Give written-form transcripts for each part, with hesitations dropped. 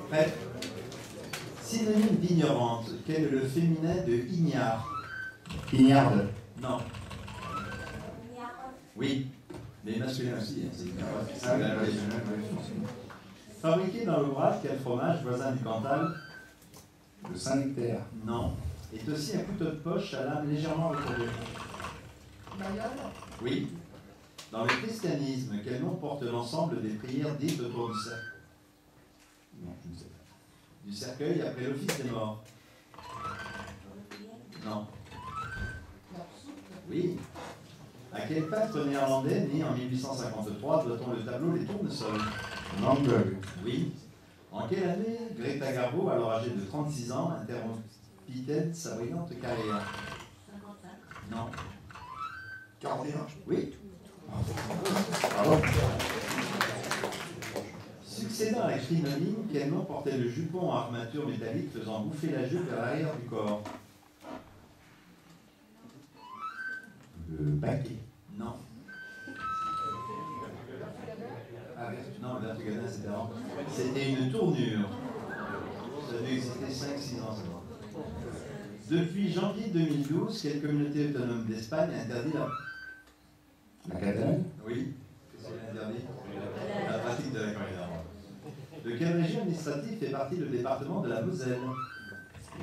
Prêt? Synonyme d'ignorante, quel est le féminin de ignare? Ignarde. Non. Oui, mais masculin aussi, hein, c'est ignorante. Ah oui. Fabriqué dans l'Aubrac, quel fromage voisin du Cantal? Le Saint-Nectaire. Non. Est aussi un couteau de poche à lame légèrement recourbée. Oui. Dans le christianisme, quel nom porte l'ensemble des prières dites autour du cercle? Non, je ne sais pas. Du cercueil après l'office des morts? Non. Oui. À quel peintre néerlandais, né en 1853, doit-on le tableau Les Tournesols? Van Gogh. Oui. En quelle année Greta Garbo, alors âgée de 36 ans, interrompit-elle sa brillante carrière? 55. Non. 41. Oui. Bravo. Succédant à la crinoline, quel nom portait le jupon en armature métallique faisant bouffer la jupe vers l'arrière du corps? Le baquet. Non. Ah, non, Vertugadin, c'était avant. C'était une tournure. Ça a dû exister 5-6 ans seulement. Depuis janvier 2012, quelle communauté autonome d'Espagne interdit La Catalogne. Oui. Qu'est-ce qu'elle interdit? La pratique de la corrida. De quelle région administrative fait partie le département de la Moselle?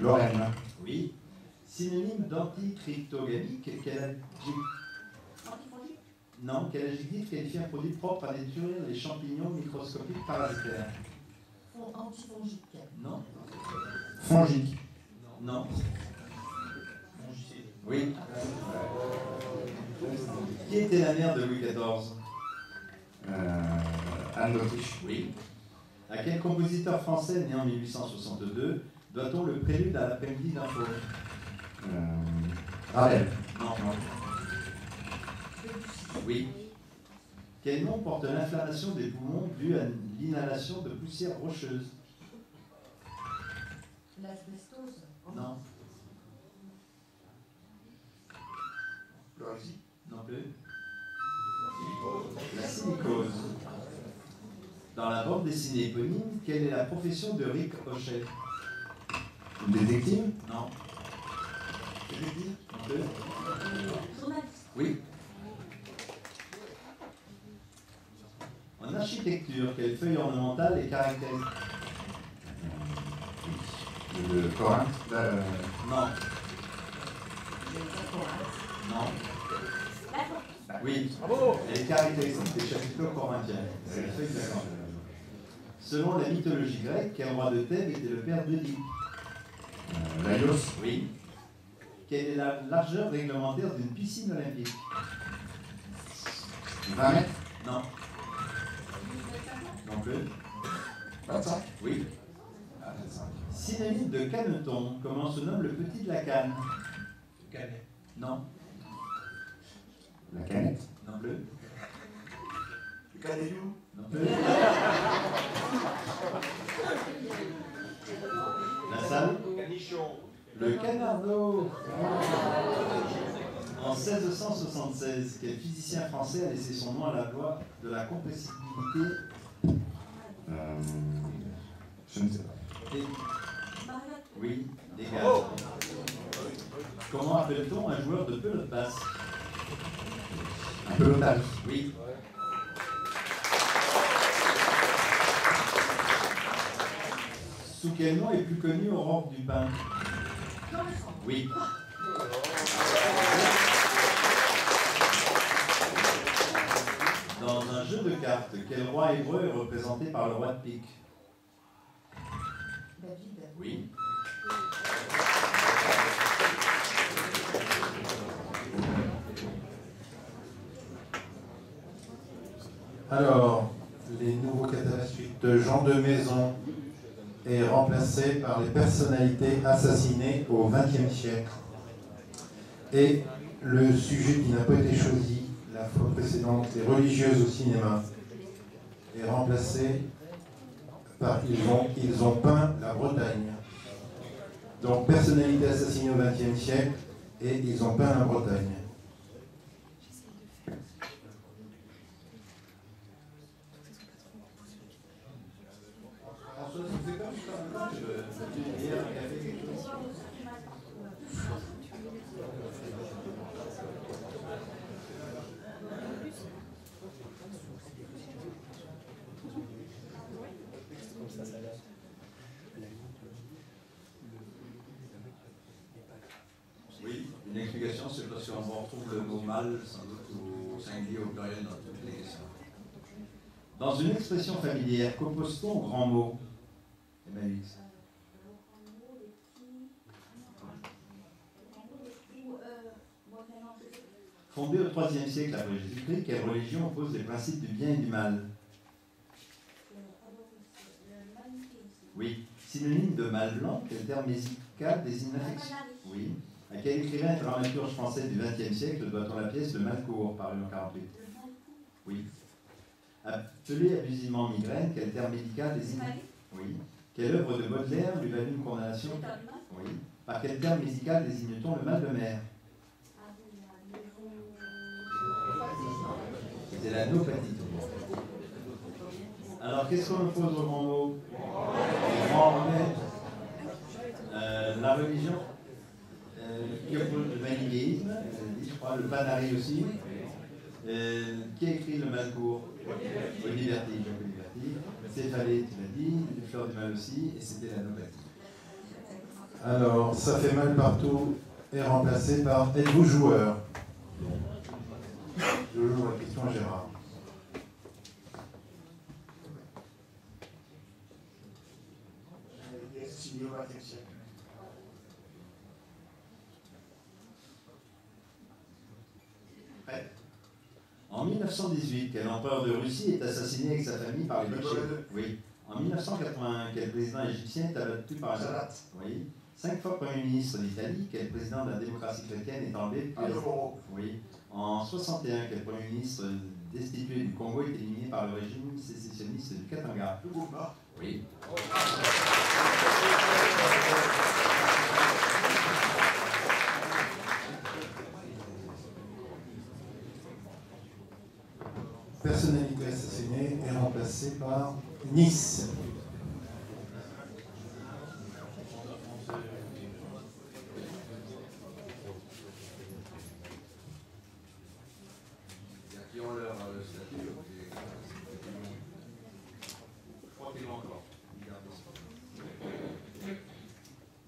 Lorraine. Oui. Synonyme d'anticryptogamique, quel adjectif? Non, quel adjectif qualifie un produit propre à détruire les champignons microscopiques parasitaires? Antifongique. Non. Fongique. Non. Oui. Qui était la mère de Louis XIV? Anne d'Autriche. Oui. À quel compositeur français né en 1862 doit-on le prélude à l'après-midi d'info? Ravel. Non. Oui. Quel nom porte l'inflammation des poumons due à l'inhalation de poussière rocheuse? L'asbestose. Non. Pleurésie. Non plus. La silicose. Dans la bande dessinée éponyme, quelle est la profession de Rick Hochet? Détective. Non. Détective. Non plus. Journaliste. Oui. En architecture, quelle feuille ornementale est caractérisée? Le Corin. Non. Non. Oui. Elle est caractéristique des chapiteaux corinthiens. C'est la feuille de la Corinthe. Selon la mythologie grecque, quel roi de Thèbes était le père d'Oedipe? Laios. Oui. Quelle est la largeur réglementaire d'une piscine olympique? 20 mètres. Non. Non plus. 25. Oui. Ah, 25. Synonyme de caneton, comment se nomme le petit de la canne? Canet. Non. La canette. Non plus. Le canelou. Non plus. La salle? Canichon. Le canardeau. En 1676, quel physicien français a laissé son nom à la loi de la compressibilité? Je ne sais pas. Oui, des gaz. Comment appelle-t-on un joueur de pelote basse? Un pelotage. Oui. Sous quel nom est plus connue Aurore Dupin? Oui. Dans un jeu de cartes, quel roi hébreu est représenté par le roi de pique? David. Oui. Alors, les nouveaux catastrophes de Jean de Maison est remplacé par les personnalités assassinées au XXe siècle. Et le sujet qui n'a pas été choisi la fois précédente, les religieuses au cinéma, est remplacé par ils ont peint la Bretagne. Donc, personnalité assassinée au XXe siècle et ils ont peint la Bretagne. François, ça vous fait peur? question, c'est parce qu'on retrouve le mot mal, sans doute, au singulier, au pluriel dans toutes les questions. Dans une expression familière, qu'oppose-t-on au grand mot? Emmaüs. Fondée au IIIe siècle après Jésus-Christ, quelle religion oppose les principes du bien et du mal? Oui. Synonyme de mal blanc, quel terme musical désigne l'affection? Oui. À quel écrivain et dramaturge français du XXe siècle doit-on la pièce Le Malcourt, parue en 48? Oui. Appelé abusivement migraine, quel terme médical désigne? Oui. Quelle œuvre de Baudelaire lui valut une condamnation? Oui. Par quel terme médical désigne-t-on le mal de mer? C'est la nopathie. Alors, qu'est-ce qu'on oppose au grand mot? Le grand remède, la religion, qui oppose le manichéisme, je crois, le Panari aussi. Qui a écrit Le Malcourt? Oliverti, Jacques Oliverti. Céphalée, tu l'as dit, les fleurs du mal aussi, et c'était la nopathie. Alors, ça fait mal partout est remplacé par êtes-vous joueur? Je joue la question à Gérard. Signé au XXe siècle. Ouais. En 1918, quel empereur de Russie est assassiné avec sa famille par les bolcheviks? Oui. En 1980, quel président égyptien est abattu par un Sadat? Oui. 5 fois Premier ministre d'Italie, quel président de la démocratie chrétienne est enlevé? Oui. En 61, quel Premier ministre destitué du Congo est éliminé par le régime sécessionniste du Katanga? Oui. Personnalité assassinée est remplacée par Nice. Qui ont leur statut. Je crois qu'ils l'ont encore.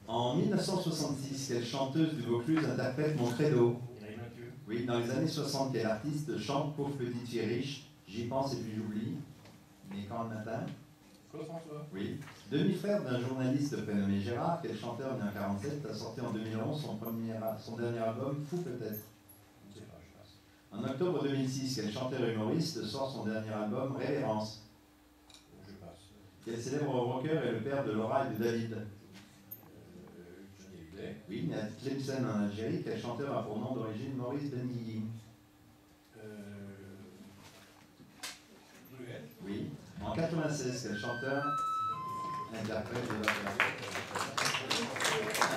En 1966, quelle chanteuse du Vaucluse interprète Mon Credo? Oui, dans les années 60, quel artiste chante Pauvre petite fille riche, J'y pense et puis j'oublie, mais quand le matin? Claude François. Oui. Demi-frère d'un journaliste prénommé Gérard, quel chanteur né en 1947 a sorti en 2011 son dernier album, Fou peut-être? En octobre 2006, quel chanteur humoriste sort son dernier album, Révérence? Je passe. Quel célèbre rocker est le père de Laura et de David? Johnny Hallyday. Oui, né à Tlemcen en Algérie, quel chanteur a pour nom d'origine Maurice Benguigui? Oui. En 96, quel chanteur interprète les vacances?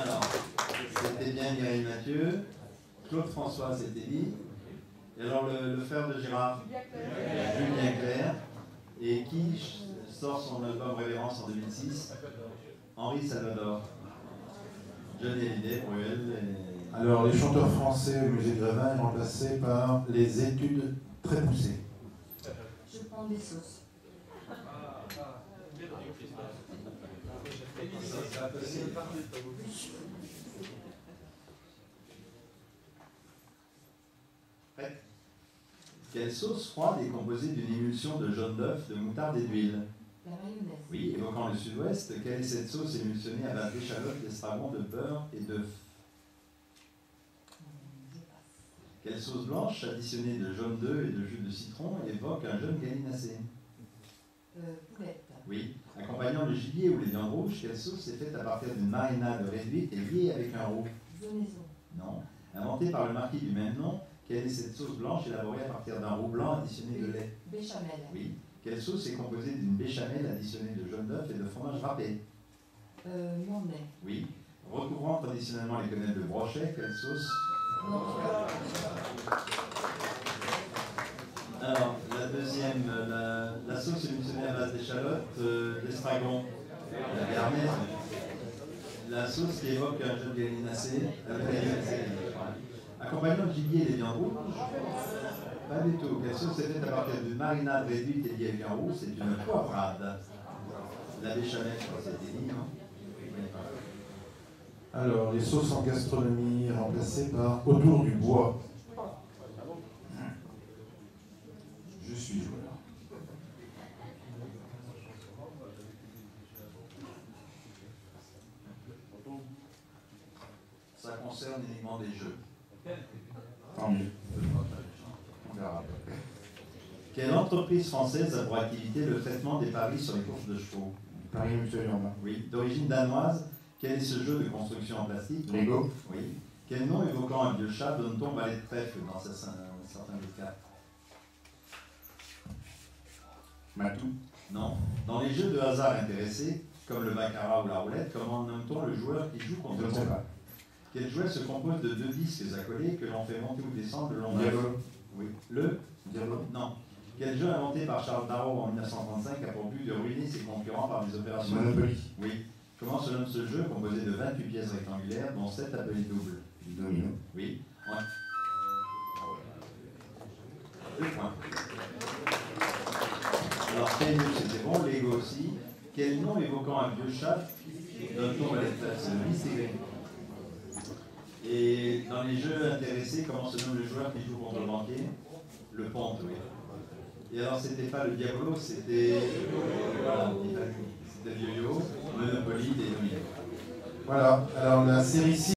Alors, c'était bien Mireille Mathieu. Claude François, c'était dit. Et alors, le frère de Gérard? Julien Clerc. Et qui sort son album Révérence en 2006? Henri Salvador. Johnny Hallyday, Bruel. Et... Alors, les chanteurs français au musée de Grévin est remplacé par les études très poussées. Je prends des sauces. Prête? Quelle sauce froide est composée d'une émulsion de jaune d'œuf, de moutarde et d'huile? La mayonnaise. Oui, évoquant le sud-ouest, quelle est cette sauce émulsionnée à base d'échalotes, d'estragon, de beurre et d'œufs? Je passe. Quelle sauce blanche additionnée de jaune d'œuf et de jus de citron évoque un jeune gallinacé? Poulette. Oui. Accompagnant le gibier ou les viandes rouges, quelle sauce est faite à partir d'une marinade réduite et liée avec un roux? Venaison. Non. Inventée par le marquis du même nom, quelle est cette sauce blanche élaborée à partir d'un roux blanc additionné de lait? Béchamel. Oui. Quelle sauce est composée d'une béchamel additionnée de jaune d'œuf et de fromage râpé? Mornay. Oui. Recouvrant traditionnellement les quenelles de brochet, quelle sauce? Non. Alors, la deuxième, la sauce émulsionnée à base d'échalotes, d'estragon, la béarnaise. La sauce qui évoque un jeune gallinacé, accompagnant le gibier et les viandes rouges. Pas du tout. Quelle sauce est faite à partir d'une marinade réduite et liée avec un roux? C'est une poivrade. La béchamel, je crois que c'était dit, non? Alors, les sauces en gastronomie remplacées par autour du bois. Je suis joueur. Ça concerne uniquement des jeux. Tant mieux. On verra. Quelle entreprise française a pour activité le traitement des paris sur les courses de chevaux? Paris, monsieur Urbain. Oui. D'origine danoise, quel est ce jeu de construction en plastique? Lego. Oui. Quel nom évoquant un vieux chat donne-t-on au balai de trèfle dans certains cas? Matou. Non. Dans les jeux de hasard intéressés, comme le baccarat ou la roulette, comment nomme-t-on le joueur qui joue Je contre ne sais pas. Quel jouet se compose de 2 disques accolés que l'on fait monter ou descendre le long d'un... Diablo. Oui. Le... Diablo. Non. Quel jeu inventé par Charles Darrow en 1935 a pour but de ruiner ses concurrents par des opérations... Monopoly. Oui. Comment se nomme ce jeu composé de 28 pièces rectangulaires dont 7 appelées doubles? Domino. Oui. 2 points. Alors, Tennis, c'était bon, Lego aussi. Quel nom évoquant un vieux chat donne-t-on à l'espace? C'est le Mystégré. Et dans les jeux intéressés, comment se nomme le joueur qui joue contre le banquier? Le ponte, oui. Et alors, c'était pas le Diablo, c'était... Voilà, c'était le yo-yo, Monopoly et Domino. Voilà, alors la série 6.